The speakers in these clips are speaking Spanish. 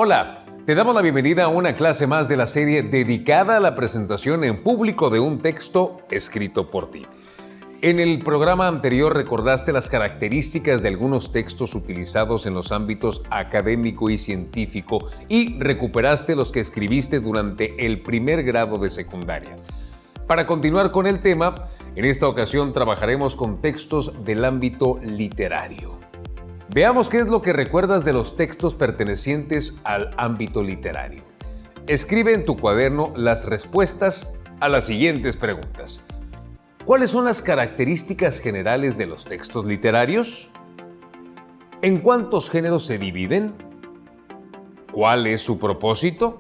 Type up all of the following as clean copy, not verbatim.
Hola, te damos la bienvenida a una clase más de la serie dedicada a la presentación en público de un texto escrito por ti. En el programa anterior recordaste las características de algunos textos utilizados en los ámbitos académico y científico y recuperaste los que escribiste durante el primer grado de secundaria. Para continuar con el tema, en esta ocasión trabajaremos con textos del ámbito literario. Veamos qué es lo que recuerdas de los textos pertenecientes al ámbito literario. Escribe en tu cuaderno las respuestas a las siguientes preguntas. ¿Cuáles son las características generales de los textos literarios? ¿En cuántos géneros se dividen? ¿Cuál es su propósito?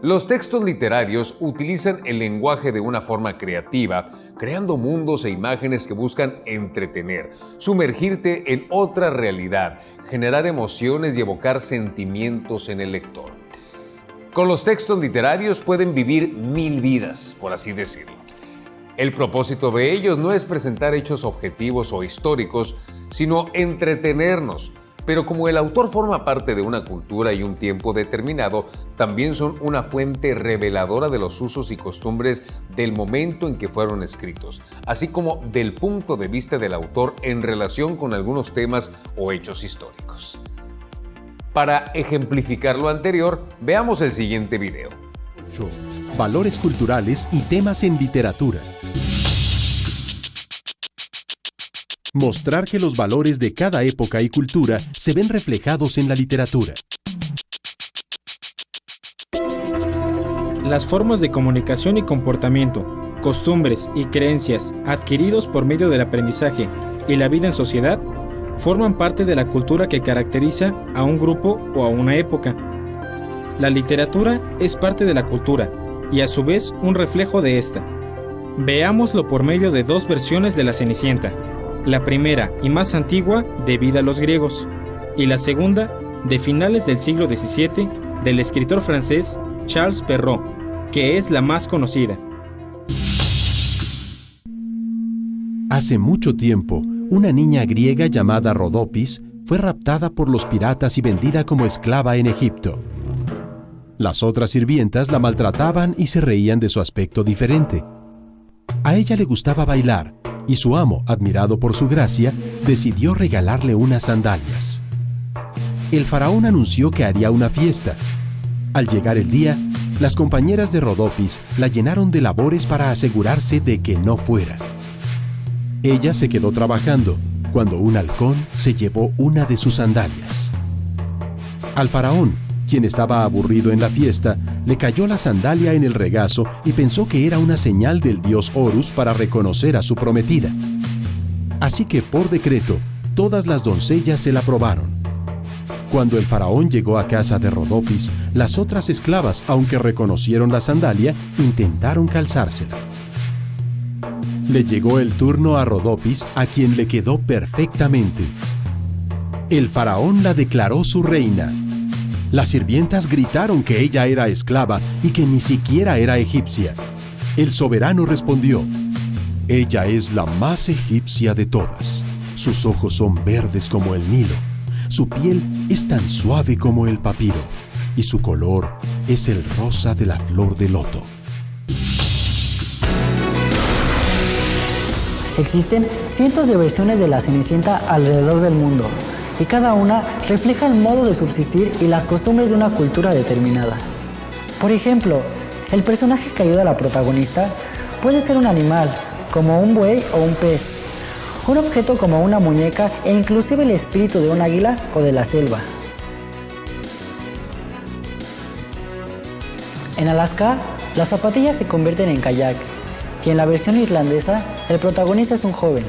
Los textos literarios utilizan el lenguaje de una forma creativa, creando mundos e imágenes que buscan entretener, sumergirte en otra realidad, generar emociones y evocar sentimientos en el lector. Con los textos literarios pueden vivir 1000 vidas, por así decirlo. El propósito de ellos no es presentar hechos objetivos o históricos, sino entretenernos. Pero como el autor forma parte de una cultura y un tiempo determinado, también son una fuente reveladora de los usos y costumbres del momento en que fueron escritos, así como del punto de vista del autor en relación con algunos temas o hechos históricos. Para ejemplificar lo anterior, veamos el siguiente video. Valores culturales y temas en literatura. Mostrar que los valores de cada época y cultura se ven reflejados en la literatura. Las formas de comunicación y comportamiento, costumbres y creencias adquiridos por medio del aprendizaje y la vida en sociedad forman parte de la cultura que caracteriza a un grupo o a una época. La literatura es parte de la cultura y a su vez un reflejo de esta. Veámoslo por medio de dos versiones de La Cenicienta. La primera y más antigua, debida a los griegos, y la segunda, de finales del siglo XVII, del escritor francés Charles Perrault, que es la más conocida. Hace mucho tiempo, una niña griega llamada Rodopis fue raptada por los piratas y vendida como esclava en Egipto. Las otras sirvientas la maltrataban y se reían de su aspecto diferente. A ella le gustaba bailar, y su amo, admirado por su gracia, decidió regalarle unas sandalias. El faraón anunció que haría una fiesta. Al llegar el día, las compañeras de Rodopis la llenaron de labores para asegurarse de que no fuera. Ella se quedó trabajando cuando un halcón se llevó una de sus sandalias. Al faraón, quien estaba aburrido en la fiesta, le cayó la sandalia en el regazo y pensó que era una señal del dios Horus para reconocer a su prometida. Así que, por decreto, todas las doncellas se la probaron. Cuando el faraón llegó a casa de Rodopis, las otras esclavas, aunque reconocieron la sandalia, intentaron calzársela. Le llegó el turno a Rodopis, a quien le quedó perfectamente. El faraón la declaró su reina. Las sirvientas gritaron que ella era esclava y que ni siquiera era egipcia. El soberano respondió: «Ella es la más egipcia de todas. Sus ojos son verdes como el Nilo. Su piel es tan suave como el papiro. Y su color es el rosa de la flor de loto». Existen cientos de versiones de La Cenicienta alrededor del mundo, y cada una refleja el modo de subsistir y las costumbres de una cultura determinada. Por ejemplo, el personaje que ayuda a la protagonista puede ser un animal, como un buey o un pez, un objeto como una muñeca e inclusive el espíritu de un águila o de la selva. En Alaska, las zapatillas se convierten en kayak, y en la versión irlandesa, el protagonista es un joven.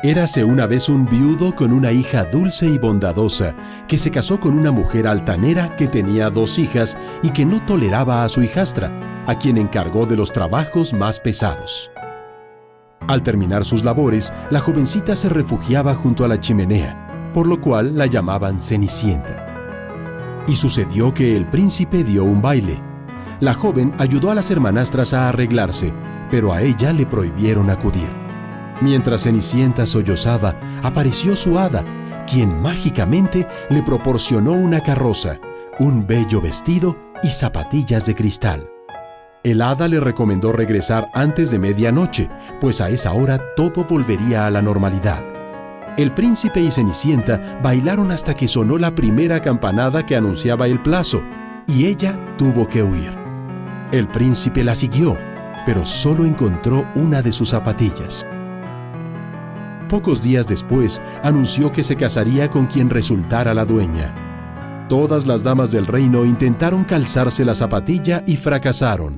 Érase una vez un viudo con una hija dulce y bondadosa, que se casó con una mujer altanera que tenía 2 hijas y que no toleraba a su hijastra, a quien encargó de los trabajos más pesados. Al terminar sus labores, la jovencita se refugiaba junto a la chimenea, por lo cual la llamaban Cenicienta. Y sucedió que el príncipe dio un baile. La joven ayudó a las hermanastras a arreglarse, pero a ella le prohibieron acudir. Mientras Cenicienta sollozaba, apareció su hada, quien mágicamente le proporcionó una carroza, un bello vestido y zapatillas de cristal. El hada le recomendó regresar antes de medianoche, pues a esa hora todo volvería a la normalidad. El príncipe y Cenicienta bailaron hasta que sonó la primera campanada que anunciaba el plazo, y ella tuvo que huir. El príncipe la siguió, pero solo encontró una de sus zapatillas. Pocos días después, anunció que se casaría con quien resultara la dueña. Todas las damas del reino intentaron calzarse la zapatilla y fracasaron,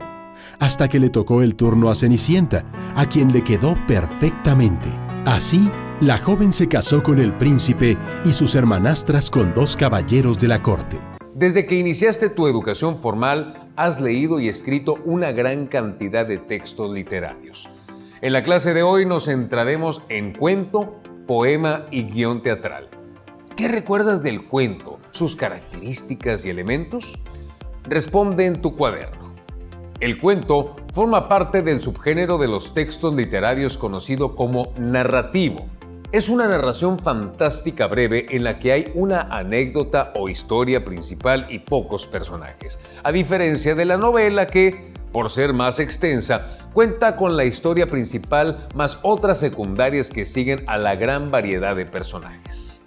hasta que le tocó el turno a Cenicienta, a quien le quedó perfectamente. Así, la joven se casó con el príncipe y sus hermanastras con 2 caballeros de la corte. Desde que iniciaste tu educación formal, has leído y escrito una gran cantidad de textos literarios. En la clase de hoy nos centraremos en cuento, poema y guión teatral. ¿Qué recuerdas del cuento, sus características y elementos? Responde en tu cuaderno. El cuento forma parte del subgénero de los textos literarios conocido como narrativo. Es una narración fantástica breve en la que hay una anécdota o historia principal y pocos personajes, a diferencia de la novela que, por ser más extensa, cuenta con la historia principal más otras secundarias que siguen a la gran variedad de personajes.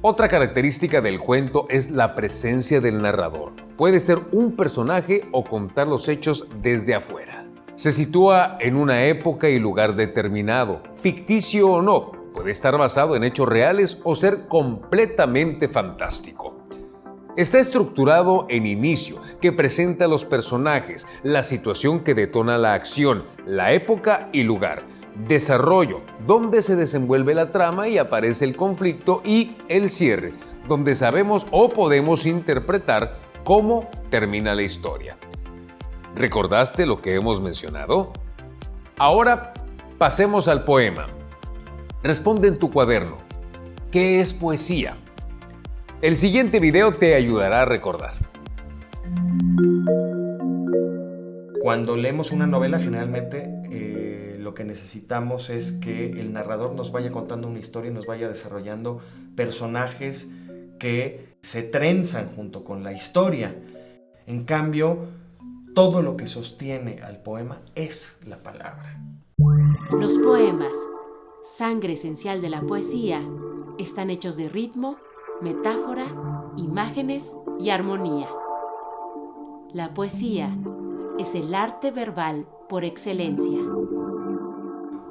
Otra característica del cuento es la presencia del narrador. Puede ser un personaje o contar los hechos desde afuera. Se sitúa en una época y lugar determinado, ficticio o no. Puede estar basado en hechos reales o ser completamente fantástico. Está estructurado en inicio, que presenta a los personajes, la situación que detona la acción, la época y lugar. Desarrollo, donde se desenvuelve la trama y aparece el conflicto, y el cierre, donde sabemos o podemos interpretar cómo termina la historia. ¿Recordaste lo que hemos mencionado? Ahora pasemos al poema. Responde en tu cuaderno. ¿Qué es poesía? El siguiente video te ayudará a recordar. Cuando leemos una novela, generalmente lo que necesitamos es que el narrador nos vaya contando una historia y nos vaya desarrollando personajes que se trenzan junto con la historia. En cambio, todo lo que sostiene al poema es la palabra. Los poemas, sangre esencial de la poesía, están hechos de ritmo, metáfora, imágenes y armonía. La poesía es el arte verbal por excelencia.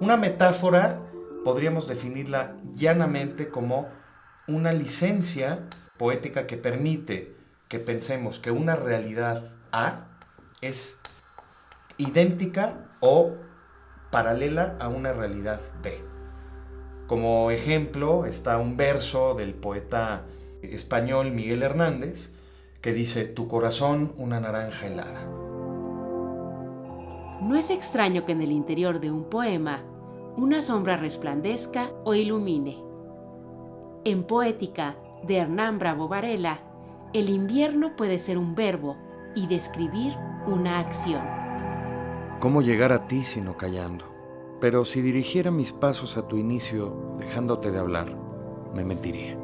Una metáfora podríamos definirla llanamente como una licencia poética que permite que pensemos que una realidad A es idéntica o paralela a una realidad B. Como ejemplo está un verso del poeta español Miguel Hernández que dice: tu corazón una naranja helada. No es extraño que en el interior de un poema una sombra resplandezca o ilumine. En Poética, de Hernán Bravo Varela, el invierno puede ser un verbo y describir una acción. ¿Cómo llegar a ti sino callando? Pero si dirigiera mis pasos a tu inicio, dejándote de hablar, me mentiría.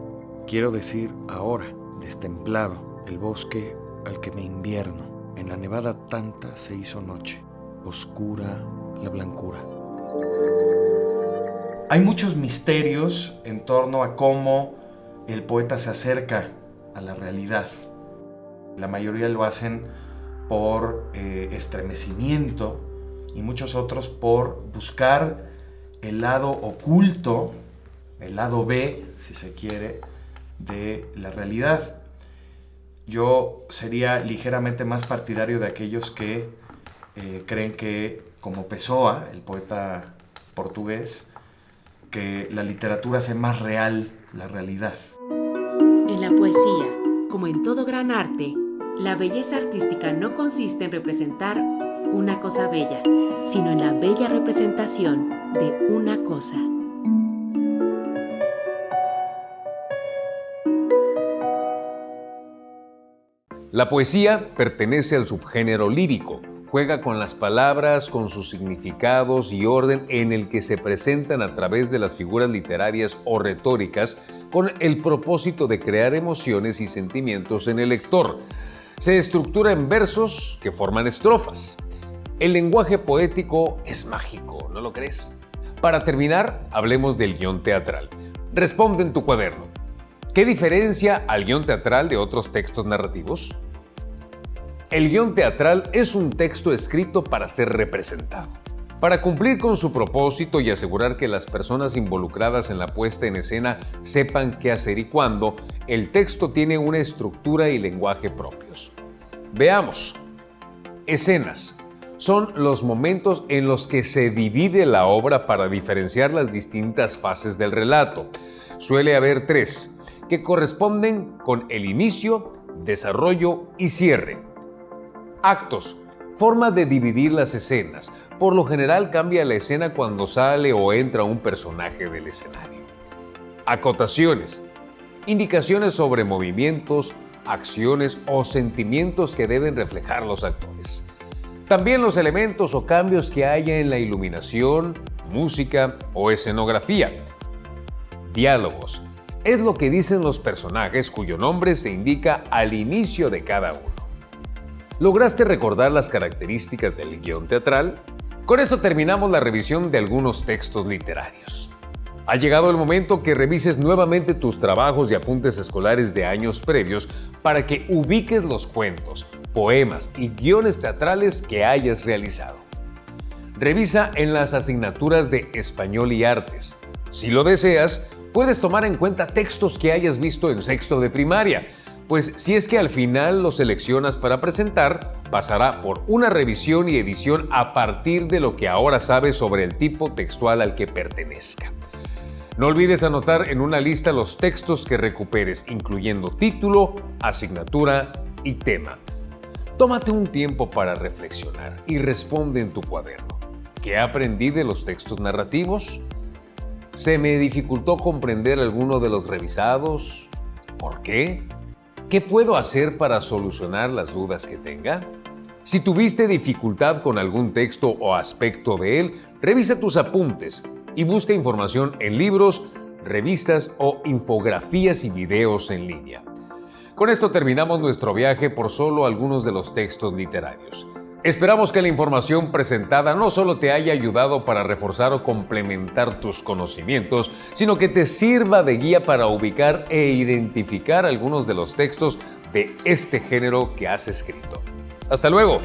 Quiero decir ahora, destemplado, el bosque al que me invierno. En la nevada tanta se hizo noche, oscura la blancura. Hay muchos misterios en torno a cómo el poeta se acerca a la realidad. La mayoría lo hacen por estremecimiento y muchos otros por buscar el lado oculto, el lado B, si se quiere, de la realidad. Yo sería ligeramente más partidario de aquellos que creen que, como Pessoa, el poeta portugués, que la literatura hace más real la realidad. En la poesía, como en todo gran arte, la belleza artística no consiste en representar una cosa bella, sino en la bella representación de una cosa. La poesía pertenece al subgénero lírico, juega con las palabras, con sus significados y orden en el que se presentan a través de las figuras literarias o retóricas con el propósito de crear emociones y sentimientos en el lector. Se estructura en versos que forman estrofas. El lenguaje poético es mágico, ¿no lo crees? Para terminar, hablemos del guión teatral. Responde en tu cuaderno. ¿Qué diferencia al guión teatral de otros textos narrativos? El guión teatral es un texto escrito para ser representado. Para cumplir con su propósito y asegurar que las personas involucradas en la puesta en escena sepan qué hacer y cuándo, el texto tiene una estructura y lenguaje propios. Veamos. Escenas. Son los momentos en los que se divide la obra para diferenciar las distintas fases del relato. Suele haber 3, que corresponden con el inicio, desarrollo y cierre. Actos. Forma de dividir las escenas. Por lo general cambia la escena cuando sale o entra un personaje del escenario. Acotaciones. Indicaciones sobre movimientos, acciones o sentimientos que deben reflejar los actores. También los elementos o cambios que haya en la iluminación, música o escenografía. Diálogos. Es lo que dicen los personajes cuyo nombre se indica al inicio de cada uno. ¿Lograste recordar las características del guión teatral? Con esto terminamos la revisión de algunos textos literarios. Ha llegado el momento que revises nuevamente tus trabajos y apuntes escolares de años previos para que ubiques los cuentos, poemas y guiones teatrales que hayas realizado. Revisa en las asignaturas de Español y Artes. Si lo deseas, puedes tomar en cuenta textos que hayas visto en sexto de primaria, pues si es que al final los seleccionas para presentar, pasará por una revisión y edición a partir de lo que ahora sabes sobre el tipo textual al que pertenezca. No olvides anotar en una lista los textos que recuperes, incluyendo título, asignatura y tema. Tómate un tiempo para reflexionar y responde en tu cuaderno. ¿Qué aprendí de los textos narrativos? ¿Se me dificultó comprender alguno de los revisados? ¿Por qué? ¿Qué puedo hacer para solucionar las dudas que tenga? Si tuviste dificultad con algún texto o aspecto de él, revisa tus apuntes y busca información en libros, revistas o infografías y videos en línea. Con esto terminamos nuestro viaje por solo algunos de los textos literarios. Esperamos que la información presentada no solo te haya ayudado para reforzar o complementar tus conocimientos, sino que te sirva de guía para ubicar e identificar algunos de los textos de este género que has escrito. ¡Hasta luego!